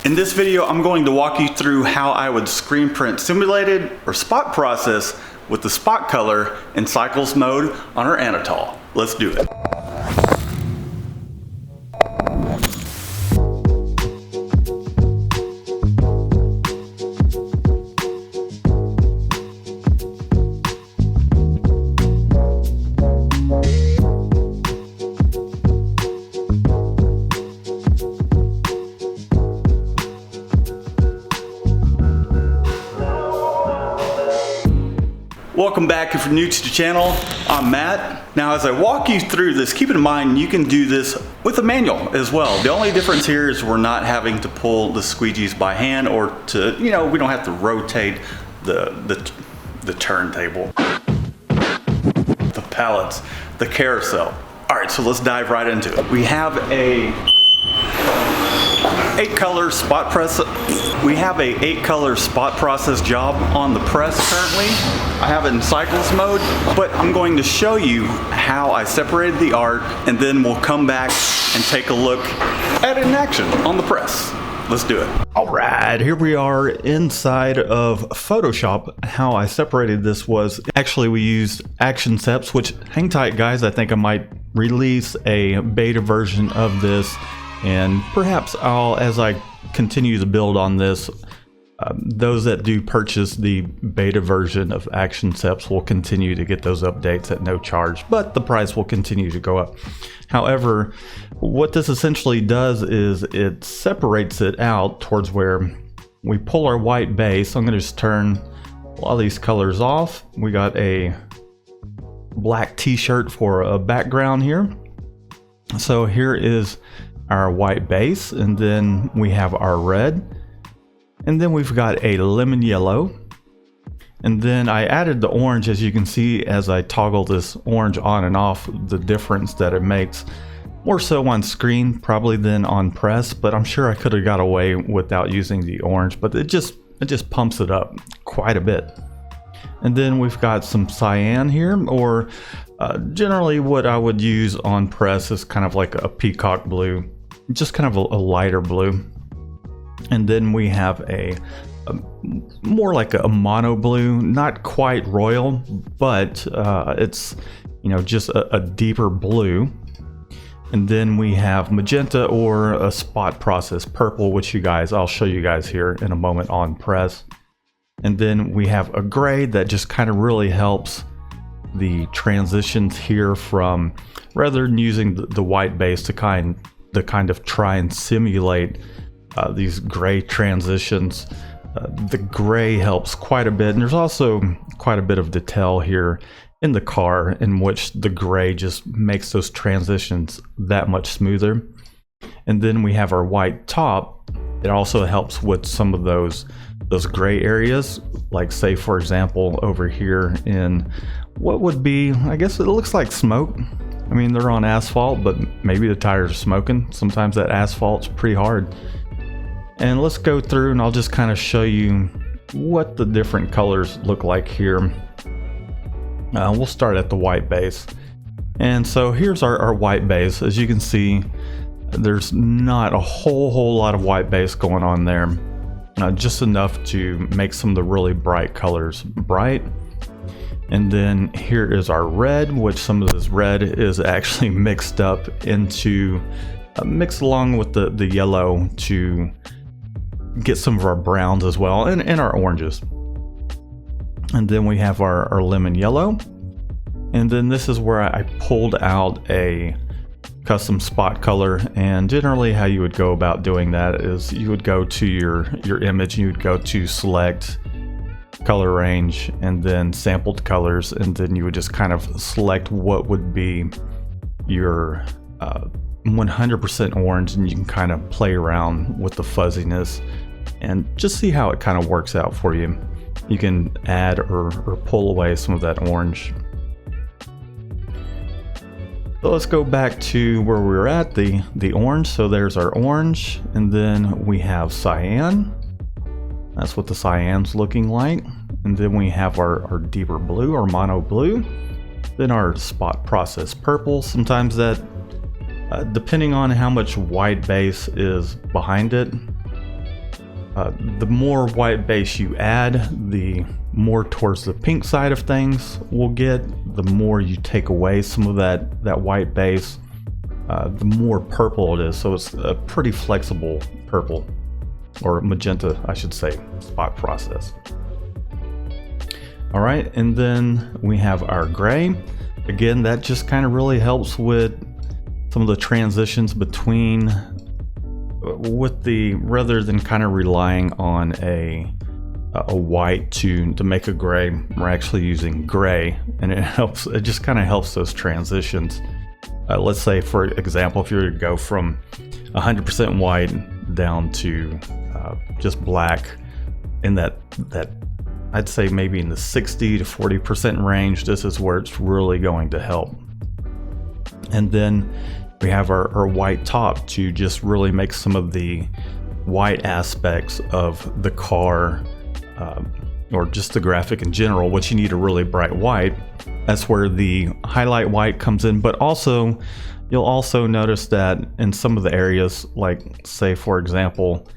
In this video, I'm going to walk you through how I would screen print simulated or spot process with the spot color in cycles mode on our Anatol. Let's do it. Welcome back. If you're new to the channel, I'm Matt. Now as I walk you through this, keep in mind you can do this with a manual as well. The only difference here is we're not having to pull the squeegees by hand or to, we don't have to rotate the turntable, the pallets, the carousel. All right, so let's dive right into it. We have a 8-color spot press. We have a 8-color spot process job on the press currently. I have it in cycles mode, but I'm going to show you how I separated the art, and then we'll come back and take a look at it in action on the press. Let's do it. All right, here we are inside of Photoshop. How I separated this was actually we used action steps, which hang tight guys, I think I might release a beta version of this. And perhaps as I continue to build on this, those that do purchase the beta version of Action Steps will continue to get those updates at no charge, but the price will continue to go up. However, what this essentially does is it separates it out towards where we pull our white base. I'm going to just turn a lot of these colors off. We got a black t-shirt for a background here. So here is our white base, and then we have our red, and then we've got a lemon yellow, and then I added the orange. As you can see as I toggle this orange on and off, the difference that it makes, more so on screen probably than on press, but I'm sure I could have got away without using the orange, but it just pumps it up quite a bit. And then we've got some cyan here, or generally what I would use on press is kind of like a peacock blue, just kind of a lighter blue. And then we have a more like a mono blue, not quite royal, but it's just a deeper blue. And then we have magenta or a spot process purple, which I'll show you guys here in a moment on press. And then we have a gray that just kind of really helps the transitions here, from rather than using the white base to kind of try and simulate these gray transitions. The gray helps quite a bit, and there's also quite a bit of detail here in the car in which the gray just makes those transitions that much smoother. And then we have our white top. It also helps with some of those gray areas, like say for example over here in what would be, I guess it looks like smoke. I mean, they're on asphalt, but maybe the tires are smoking. Sometimes that asphalt's pretty hard. And let's go through and I'll just kind of show you what the different colors look like here. We'll start at the white base. And so here's our white base. As you can see, there's not a whole lot of white base going on there. Just enough to make some of the really bright colors bright. And then here is our red, which some of this red is actually mixed up into, mixed along with the yellow to get some of our browns as well, and our oranges. And then we have our lemon yellow. And then this is where I pulled out a custom spot color, and generally how you would go about doing that is you would go to your image, and you would go to select color range and then sampled colors, and then you would just kind of select what would be your 100% orange, and you can kind of play around with the fuzziness and just see how it kind of works out for you. You can add or pull away some of that orange. So let's go back to where we were at, the orange. So there's our orange, and then we have cyan. That's what the cyan's looking like. And then we have our deeper blue, or mono blue. Then our spot process purple. Sometimes that, depending on how much white base is behind it, The more white base you add, the more towards the pink side of things we'll get. The more you take away some of that white base, the more purple it is. So it's a pretty flexible purple, or magenta, I should say, spot process. All right, and then we have our gray. Again, that just kind of really helps with some of the transitions between, rather than kind of relying on a white to make a gray, we're actually using gray, and it just kind of helps those transitions. Let's say, for example, if you were to go from 100% white down to just black, in that I'd say maybe in the 60 to 40% range, this is where it's really going to help. And then we have our white top to just really make some of the white aspects of the car, or just the graphic in general, what you need a really bright white. That's where the highlight white comes in. But also, you'll also notice that in some of the areas, like say for example,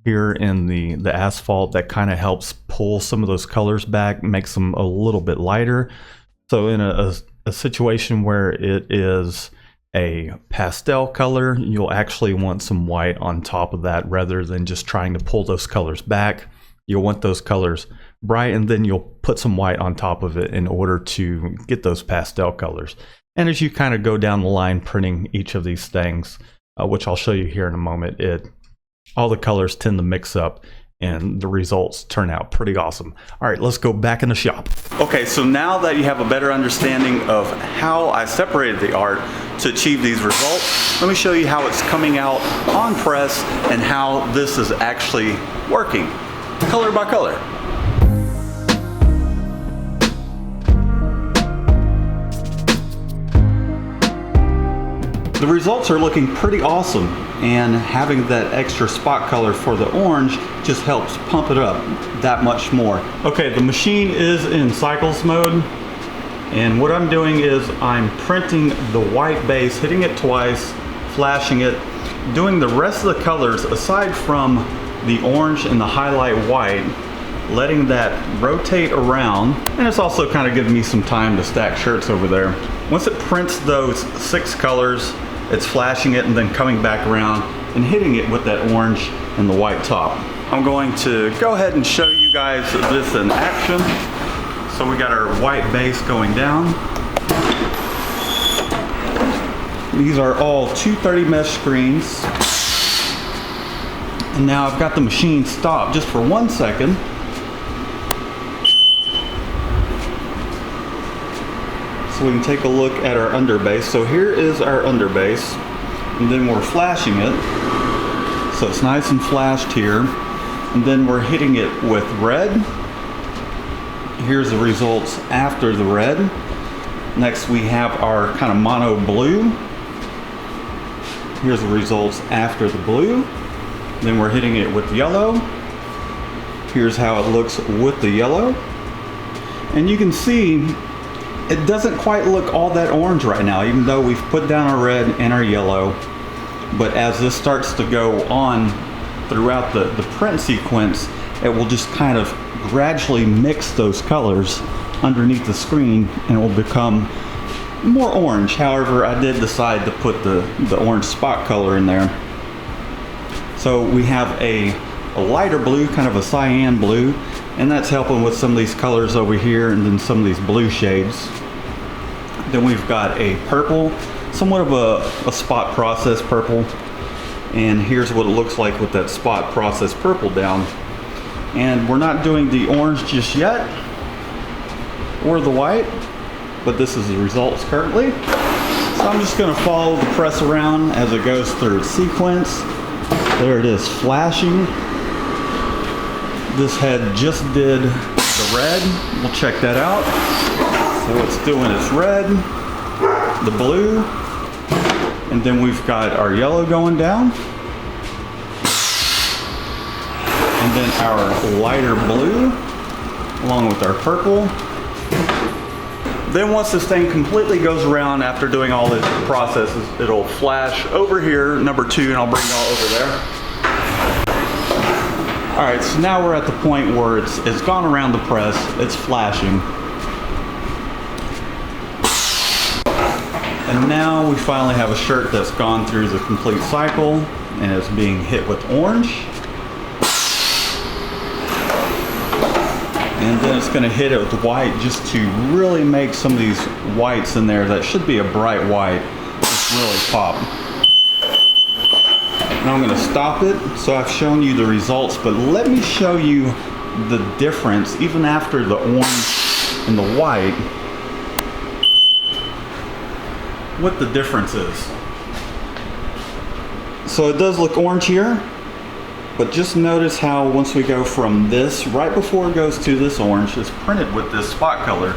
here in the asphalt, that kind of helps pull some of those colors back, makes them a little bit lighter. So in a situation where it is a pastel color, you'll actually want some white on top of that rather than just trying to pull those colors back. You'll want those colors bright, and then you'll put some white on top of it in order to get those pastel colors. And as you kind of go down the line printing each of these things, which I'll show you here in a moment, all the colors tend to mix up and the results turn out pretty awesome. All right, let's go back in the shop. Okay, so now that you have a better understanding of how I separated the art to achieve these results, let me show you how it's coming out on press and how this is actually working, color by color. The results are looking pretty awesome, and having that extra spot color for the orange just helps pump it up that much more. Okay, the machine is in cycles mode, and what I'm doing is I'm printing the white base, hitting it twice, flashing it, doing the rest of the colors aside from the orange and the highlight white, letting that rotate around, and it's also kind of giving me some time to stack shirts over there. Once it prints those 6 colors, it's flashing it and then coming back around and hitting it with that orange and the white top. I'm going to go ahead and show you guys this in action. So we got our white base going down. These are all 230 mesh screens. And now I've got the machine stopped just for 1 second. So we can take a look at our underbase. So here is our underbase, and then we're flashing it. So it's nice and flashed here. And then we're hitting it with red. Here's the results after the red. Next we have our kind of mono blue. Here's the results after the blue. Then we're hitting it with yellow. Here's how it looks with the yellow. And you can see it doesn't quite look all that orange right now, even though we've put down our red and our yellow. But as this starts to go on throughout the print sequence, it will just kind of gradually mix those colors underneath the screen, and it will become more orange. However, I did decide to put the orange spot color in there. So we have a lighter blue, kind of a cyan blue, and that's helping with some of these colors over here, and then some of these blue shades. Then we've got a purple, somewhat of a spot process purple, and here's what it looks like with that spot process purple down. And we're not doing the orange just yet, or the white, but this is the results currently. So I'm just going to follow the press around as it goes through its sequence. There it is, flashing. This head just did the red. We'll check that out. So it's doing its red, the blue, and then we've got our yellow going down. And then our lighter blue, along with our purple. Then once this thing completely goes around after doing all its processes, it'll flash over here, number 2, and I'll bring it all over there. All right, so now we're at the point where it's gone around the press, it's flashing. And now we finally have a shirt that's gone through the complete cycle and is being hit with orange. And then it's going to hit it with white just to really make some of these whites in there that should be a bright white just really pop. Now I'm going to stop it. So I've shown you the results, but let me show you the difference even after the orange and the white. What the difference is. So it does look orange here, but just notice how once we go from this, right before it goes to this orange, it's printed with this spot color.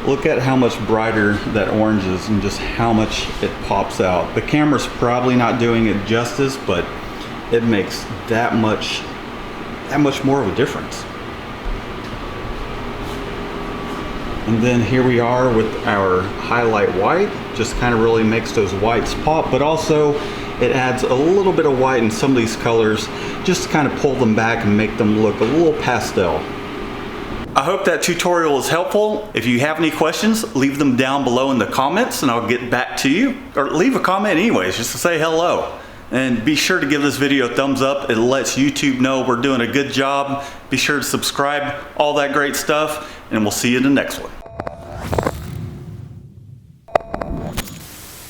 Look at how much brighter that orange is and just how much it pops out. The camera's probably not doing it justice, but it makes that much more of a difference. And then here we are with our highlight white, just kind of really makes those whites pop, but also it adds a little bit of white in some of these colors, just to kind of pull them back and make them look a little pastel. I hope that tutorial was helpful. If you have any questions, leave them down below in the comments and I'll get back to you. Or leave a comment anyways, just to say hello. And be sure to give this video a thumbs up. It lets YouTube know we're doing a good job. Be sure to subscribe, all that great stuff, and we'll see you in the next one.